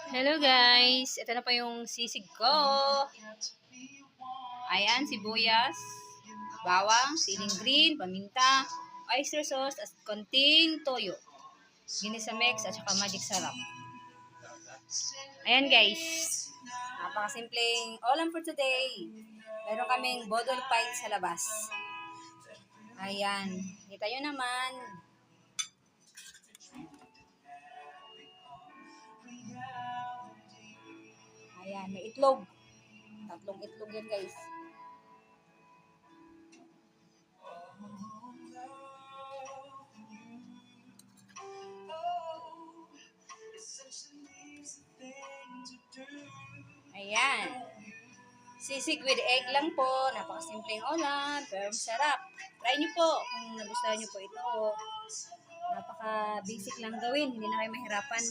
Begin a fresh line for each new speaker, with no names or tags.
Hello guys! Ito na po yung sisig ko. Ayan, sibuyas, bawang, siling green, paminta, oyster sauce, at konting toyo. Ginisa mix at saka magic sarap. Ayan guys. Napakasimpleng ulam for today. Meron kaming bodol pie sa labas. Ayan. Kita nyo naman. Ayan, may itlog. Tatlong itlog yan guys. Ayan. Sisig with egg lang po. Napakasimpleng ulam. Pero masarap. Try nyo po kung nagustuhan nyo po ito. Napaka-basic lang gawin. Hindi na kayo mahirapan.